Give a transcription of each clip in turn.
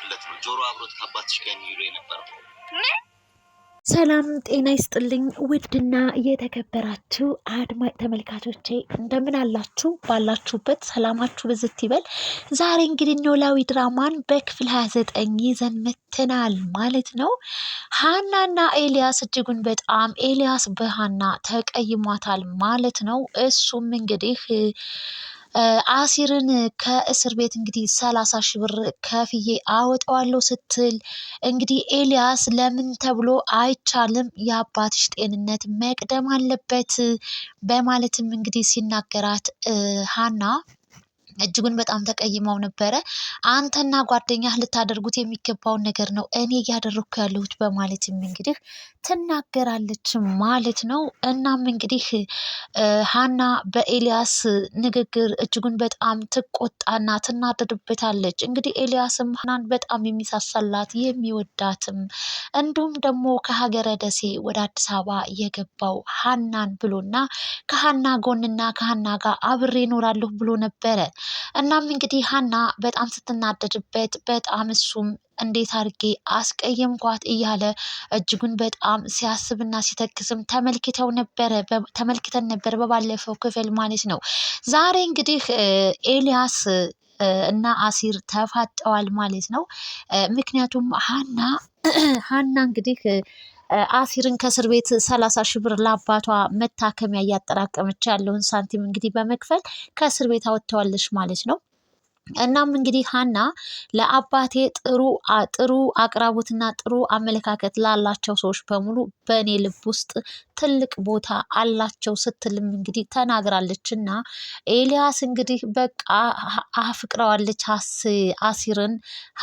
ልልክለት ነው። ጆሮ አብሮት ከአባትሽ ጋር የሚውሉ የነበረው። ሰላም ጤና ይስጥልኝ። ውድና የተከበራችሁ አድማጭ ተመልካቾቼ እንደምን አላችሁ? ባላችሁበት ሰላማችሁ ብዝት ይበል። ዛሬ እንግዲህ ኖላዊ ድራማን በክፍል 29 ይዘን መተናል ማለት ነው። ሀናና ኤልያስ እጅጉን በጣም ኤልያስ በሀና ተቀይሟታል ማለት ነው። እሱም እንግዲህ አሲርን ከእስር ቤት እንግዲህ 30,000 ብር ከፍዬ አወጣዋለሁ ስትል እንግዲህ ኤልያስ ለምን ተብሎ አይቻልም፣ የአባትሽ ጤንነት መቅደም አለበት በማለትም እንግዲህ ሲናገራት ሀና እጅጉን በጣም ተቀይመው ነበረ። አንተና ጓደኛህ ልታደርጉት የሚገባውን ነገር ነው እኔ እያደረግኩ ያለሁት በማለትም እንግዲህ ትናገራለች ማለት ነው። እናም እንግዲህ ሀና በኤልያስ ንግግር እጅጉን በጣም ትቆጣና ትናደድበታለች። እንግዲህ ኤልያስም ሀናን በጣም የሚሳሳላት የሚወዳትም እንዲሁም ደግሞ ከሀገረ ደሴ ወደ አዲስ አበባ የገባው ሀናን ብሎና ከሀና ጎንና ከሀና ጋር አብሬ እኖራለሁ ብሎ ነበረ። እናም እንግዲህ ሀና በጣም ስትናደድበት በጣም እሱም እንዴት አድርጌ አስቀየምኳት እያለ እጅጉን በጣም ሲያስብና ሲተክስም ተመልክተን ነበር በባለፈው ክፍል ማለት ነው። ዛሬ እንግዲህ ኤልያስ እና አሲር ተፋጠዋል ማለት ነው። ምክንያቱም ሀና እንግዲህ አሲርን ከእስር ቤት 30,000 ብር ለአባቷ መታከሚያ እያጠራቀመች ያለውን ሳንቲም እንግዲህ በመክፈል ከእስር ቤት አወጥተዋለች ማለት ነው። እናም እንግዲህ ሀና ለአባቴ ጥሩ አቅራቦትና ጥሩ አመለካከት ላላቸው ሰዎች በሙሉ በእኔ ልብ ውስጥ ትልቅ ቦታ አላቸው ስትልም እንግዲህ ተናግራለች። እና ኤልያስ እንግዲህ በቃ አፍቅረዋለች አሲርን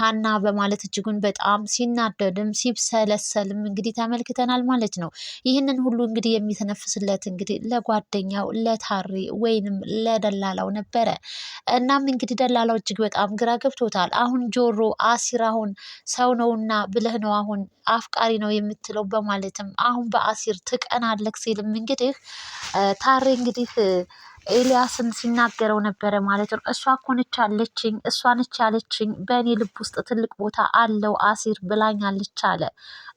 ሀና በማለት እጅጉን በጣም ሲናደድም ሲብሰለሰልም እንግዲህ ተመልክተናል ማለት ነው። ይህንን ሁሉ እንግዲህ የሚተነፍስለት እንግዲህ ለጓደኛው ለታሪ ወይንም ለደላላው ነበረ። እናም እንግዲህ ደላላው እጅግ በጣም ግራ ገብቶታል። አሁን ጆሮ አሲር አሁን ሰው ነውና ብለህ ነው አሁን አፍቃሪ ነው የምትለው በማለትም አሁን በአሲር ትቀናለህ ሲልም እንግዲህ ታሬ እንግዲህ ኤልያስን ሲናገረው ነበረ ማለት ነው። እሷ እኮ ነች አለችኝ፣ እሷ ነች ያለችኝ፣ በእኔ ልብ ውስጥ ትልቅ ቦታ አለው አሲር ብላኛለች አለ።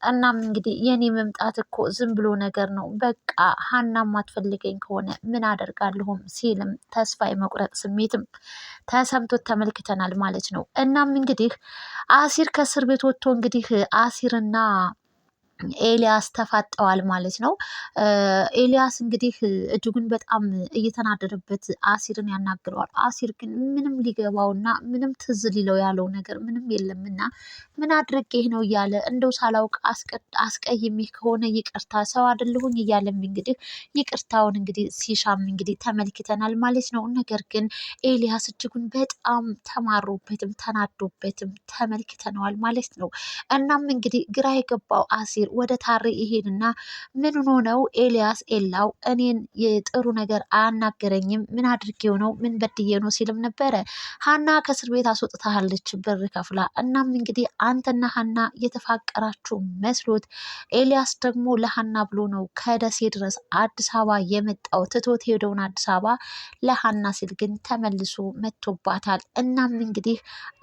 እናም እንግዲህ የኔ መምጣት እኮ ዝም ብሎ ነገር ነው፣ በቃ ሀና ማትፈልገኝ ከሆነ ምን አደርጋለሁም ሲልም ተስፋ የመቁረጥ ስሜትም ተሰምቶት ተመልክተናል ማለት ነው። እናም እንግዲህ አሲር ከእስር ቤት ወጥቶ እንግዲህ አሲርና ኤልያስ ተፋጠዋል ማለት ነው። ኤልያስ እንግዲህ እጅጉን በጣም እየተናደደበት አሲርን ያናግረዋል። አሲር ግን ምንም ሊገባውና ምንም ትዝ ሊለው ያለው ነገር ምንም የለምና ምን አድርጌህ ነው እያለ እንደው ሳላውቅ አስቀይሜህ ከሆነ ይቅርታ፣ ሰው አይደለሁኝ እያለም እንግዲህ ይቅርታውን እንግዲህ ሲሻም እንግዲህ ተመልክተናል ማለት ነው። ነገር ግን ኤልያስ እጅጉን በጣም ተማሮበትም ተናዶበትም ተመልክተነዋል ማለት ነው። እናም እንግዲህ ግራ የገባው አሲር ወደ ታሬ ይሄንና ምን ሆኖ ነው ኤልያስ ኤላው እኔን የጥሩ ነገር አያናገረኝም፣ ምን አድርጌው ነው፣ ምን በድዬ ነው ሲልም ነበረ። ሀና ከእስር ቤት አስወጥታለች ብር ከፍላ። እናም እንግዲህ አንተና ሀና የተፋቀራችሁ መስሎት ኤልያስ ደግሞ ለሀና ብሎ ነው ከደሴ ድረስ አዲስ አበባ የመጣው፣ ትቶት ሄደውን አዲስ አበባ ለሀና ሲል ግን ተመልሶ መጥቶባታል። እናም እንግዲህ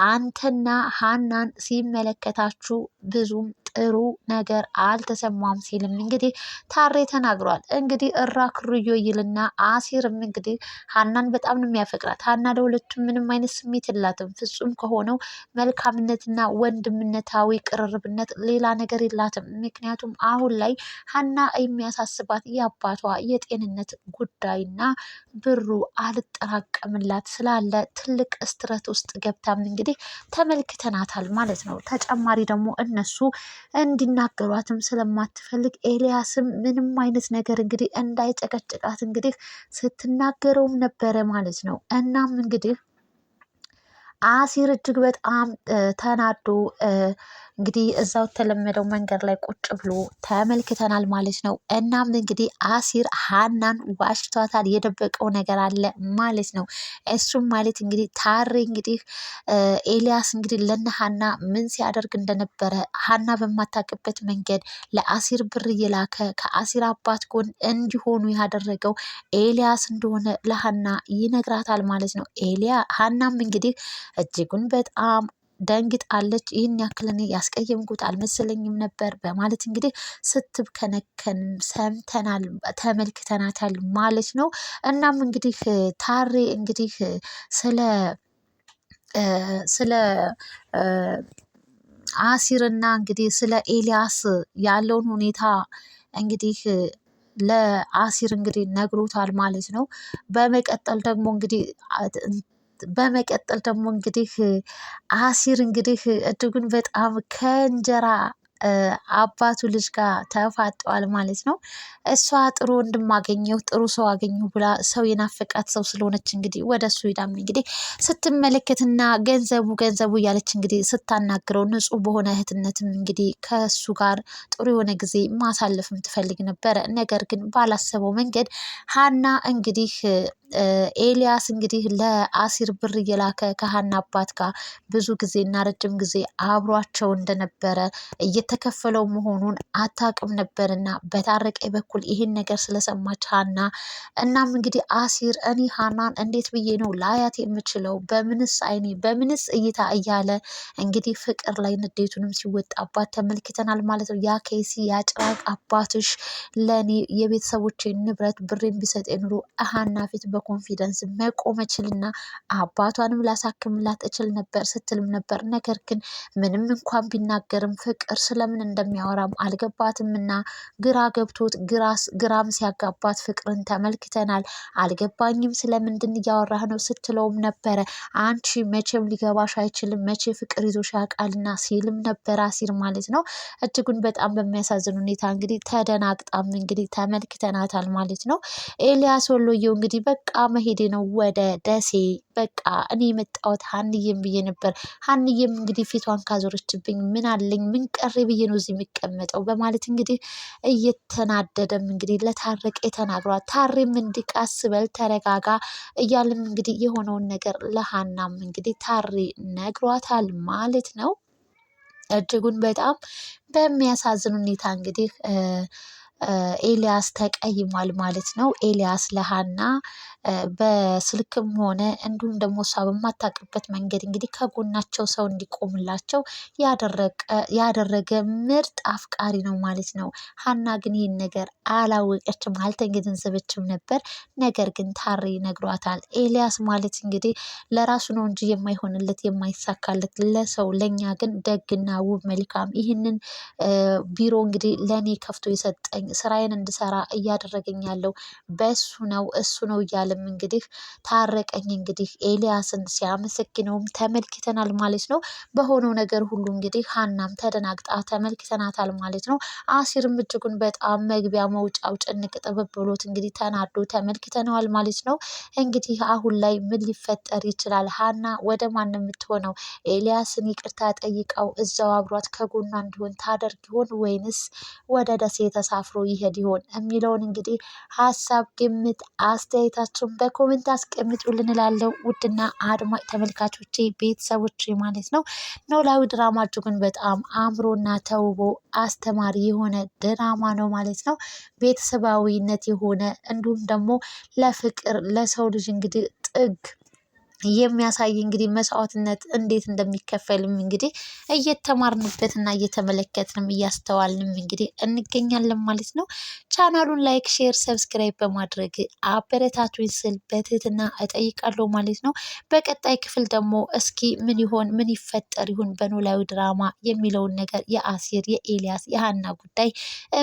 አንተና ሀናን ሲመለከታችሁ ብዙም ጥሩ ነገር አልተሰማም ሲልም እንግዲህ ታሬ ተናግሯል። እንግዲህ እራክሩዮ ይልና አሲርም እንግዲህ ሀናን በጣም ነው የሚያፈቅራት። ሀና ለሁለቱም ምንም አይነት ስሜት የላትም። ፍጹም ከሆነው መልካምነትና ወንድምነታዊ ቅርርብነት ሌላ ነገር የላትም። ምክንያቱም አሁን ላይ ሀና የሚያሳስባት የአባቷ የጤንነት ጉዳይና ብሩ አልጠራቀምላት ስላለ ትልቅ ስትረት ውስጥ ገብታም እንግዲህ ተመልክተናታል ማለት ነው። ተጨማሪ ደግሞ እነሱ እንዲናገሯትም ስለማትፈልግ ኤልያስም ምንም አይነት ነገር እንግዲህ እንዳይጨቀጭቃት እንግዲህ ስትናገረውም ነበረ ማለት ነው። እናም እንግዲህ አሲር እጅግ በጣም ተናዶ እንግዲህ እዛው ተለመደው መንገድ ላይ ቁጭ ብሎ ተመልክተናል ማለት ነው። እናም እንግዲህ አሲር ሀናን ዋሽቷታል፣ የደበቀው ነገር አለ ማለት ነው። እሱም ማለት እንግዲህ ታሬ እንግዲህ ኤልያስ እንግዲህ ለነ ሀና ምን ሲያደርግ እንደነበረ ሀና በማታውቅበት መንገድ ለአሲር ብር እየላከ ከአሲር አባት ጎን እንዲሆኑ ያደረገው ኤልያስ እንደሆነ ለሀና ይነግራታል ማለት ነው። ሀናም እንግዲህ እጅጉን በጣም ደንግጣለች። ይህን ያክል እኔ ያስቀየምኩት አልመሰለኝም ነበር በማለት እንግዲህ ስትብከነከን ሰምተናል ተመልክተናታል ማለት ነው። እናም እንግዲህ ታሬ እንግዲህ ስለ አሲርና እንግዲህ ስለ ኤልያስ ያለውን ሁኔታ እንግዲህ ለአሲር እንግዲህ ነግሮታል ማለት ነው። በመቀጠል ደግሞ እንግዲህ አሲር እንግዲህ እጅጉን በጣም ከእንጀራ አባቱ ልጅ ጋር ተፋጠዋል ማለት ነው። እሷ ጥሩ ወንድም አገኘሁ ጥሩ ሰው አገኘሁ ብላ ሰው የናፈቃት ሰው ስለሆነች እንግዲህ ወደ እሱ ሄዳም እንግዲህ ስትመለከትና ገንዘቡ እያለች እንግዲህ ስታናግረው ንጹሕ በሆነ እህትነትም እንግዲህ ከእሱ ጋር ጥሩ የሆነ ጊዜ ማሳለፍም ትፈልግ ነበረ። ነገር ግን ባላሰበው መንገድ ሀና እንግዲህ ኤልያስ እንግዲህ ለአሲር ብር እየላከ ከሀና አባት ጋር ብዙ ጊዜና ረጅም ጊዜ አብሯቸው እንደነበረ እየተከፈለው መሆኑን አታውቅም ነበርና በታረቀኝ በኩል ይህን ነገር ስለሰማች ሀና እናም እንግዲህ አሲር እኔ ሀናን እንዴት ብዬ ነው ላያት የምችለው በምንስ አይኔ በምንስ እይታ እያለ እንግዲህ ፍቅር ላይ ንዴቱንም ሲወጣባት ተመልክተናል ማለት ነው። ያ ከይሲ ያጭራቅ አባትሽ ለእኔ የቤተሰቦቼን ንብረት ብሬን ቢሰጥ ኑሮ ሀና ፊት በኮንፊደንስ መቆም እችልና አባቷንም ላሳክምላት እችል ነበር ስትልም ነበር። ነገር ግን ምንም እንኳን ቢናገርም ፍቅር ስለምን እንደሚያወራም አልገባትምና ግራ ገብቶት ግራም ሲያጋባት ፍቅርን ተመልክተናል። አልገባኝም ስለምንድን እያወራህ ነው ስትለውም ነበረ። አንቺ መቼም ሊገባሽ አይችልም መቼ ፍቅር ይዞሽ ያውቃልና ሲልም ነበር አሲር ማለት ነው። እጅጉን በጣም በሚያሳዝን ሁኔታ እንግዲህ ተደናግጣም እንግዲህ ተመልክተናታል ማለት ነው። ኤልያስ ወሎየው እንግዲህ በቃ መሄዴ ነው ወደ ደሴ በቃ እኔ የመጣሁት ሀንዬም ብዬ ነበር። ሀንዬም እንግዲህ ፊቷን ካዞረችብኝ ምን አለኝ ምን ቀሬ ብዬ ነው እዚህ የሚቀመጠው በማለት እንግዲህ እየተናደደም እንግዲህ ለታረቀ ተናግሯል። ታሬም እንዲቃስ በል ተረጋጋ እያለም እንግዲህ የሆነውን ነገር ለሀናም እንግዲህ ታሬ ነግሯታል ማለት ነው። እጅጉን በጣም በሚያሳዝን ሁኔታ እንግዲህ ኤልያስ ተቀይሟል ማለት ነው። ኤልያስ ለሀና በስልክም ሆነ እንዲሁም ደግሞ እሷ በማታውቅበት መንገድ እንግዲህ ከጎናቸው ሰው እንዲቆምላቸው ያደረገ ምርጥ አፍቃሪ ነው ማለት ነው። ሀና ግን ይህን ነገር አላወቀችም አልተገነዘበችም ነበር። ነገር ግን ታሬ ነግሯታል። ኤልያስ ማለት እንግዲህ ለራሱ ነው እንጂ የማይሆንለት የማይሳካለት ለሰው ለእኛ ግን ደግና ውብ መልካም ይህንን ቢሮ እንግዲህ ለእኔ ከፍቶ የሰጠኝ ስራዬን እንድሰራ እያደረገኝ ያለው በሱ ነው እሱ ነው እያለም እንግዲህ ታረቀኝ እንግዲህ ኤልያስን ሲያመሰግነውም ተመልክተናል ማለት ነው። በሆነው ነገር ሁሉ እንግዲህ ሀናም ተደናግጣ ተመልክተናታል ማለት ነው። አሲርም እጅጉን በጣም መግቢያ መውጫው ጭንቅ ጥብብ ብሎት እንግዲህ ተናዶ ተመልክተነዋል ማለት ነው። እንግዲህ አሁን ላይ ምን ሊፈጠር ይችላል? ሀና ወደ ማን የምትሆነው? ኤልያስን ይቅርታ ጠይቀው እዛው አብሯት ከጎኗ እንዲሆን ታደርግ ይሆን ወይንስ ወደ ደሴ ተሳፍሮ ይሄድ ይሆን የሚለውን እንግዲህ ሀሳብ ግምት አስተያየታችሁን በኮሜንት አስቀምጡልን እላለሁ። ውድና አድማጭ ተመልካቾቼ ቤተሰቦቼ ማለት ነው። ኖላዊ ድራማ እጅጉን በጣም አምሮና ተውቦ አስተማሪ የሆነ ድራማ ነው ማለት ነው። ቤተሰባዊነት የሆነ እንዲሁም ደግሞ ለፍቅር ለሰው ልጅ እንግዲህ ጥግ የሚያሳይ እንግዲህ መስዋዕትነት እንዴት እንደሚከፈልም እንግዲህ እየተማርንበትና እየተመለከትንም እያስተዋልንም እንግዲህ እንገኛለን ማለት ነው። ቻናሉን ላይክ፣ ሼር፣ ሰብስክራይብ በማድረግ አበረታቱኝ ስል በትህትና እጠይቃለሁ ማለት ነው። በቀጣይ ክፍል ደግሞ እስኪ ምን ይፈጠር ይሁን በኖላዊ ድራማ የሚለውን ነገር የአሲር የኤልያስ የሀና ጉዳይ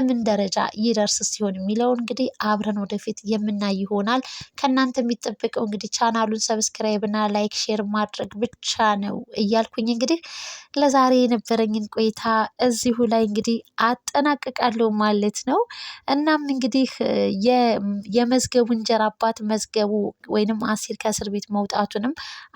ምን ደረጃ ይደርስ ሲሆን የሚለውን እንግዲህ አብረን ወደፊት የምናይ ይሆናል። ከእናንተ የሚጠበቀው እንግዲህ ቻናሉን ሰብስክራይብ እና ላይክ ሼር ማድረግ ብቻ ነው እያልኩኝ እንግዲህ ለዛሬ የነበረኝን ቆይታ እዚሁ ላይ እንግዲህ አጠናቅቃለሁ ማለት ነው። እናም እንግዲህ የመዝገቡ እንጀራ አባት መዝገቡ ወይንም አሲር ከእስር ቤት መውጣቱንም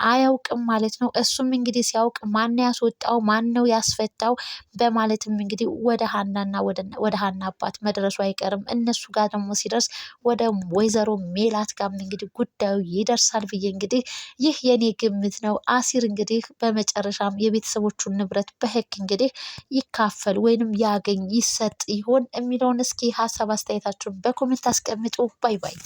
አያውቅም ማለት ነው። እሱም እንግዲህ ሲያውቅ ማን ያስወጣው ማን ነው ያስፈታው በማለትም እንግዲህ ወደ ሀናና ወደ ሀና አባት መድረሱ አይቀርም። እነሱ ጋር ደግሞ ሲደርስ ወደ ወይዘሮ ሜላት ጋር እንግዲህ ጉዳዩ ይደርሳል ብዬ እንግዲህ ይህ የኔ ግምት ነው። አሲር እንግዲህ በመጨረሻም የቤተሰቦቹን ንብረት በህግ እንግዲህ ይካፈል ወይንም ያገኝ ይሰጥ ይሆን የሚለውን እስኪ ሀሳብ አስተያየታችሁን በኮሜንት አስቀምጡ። ባይ ባይ።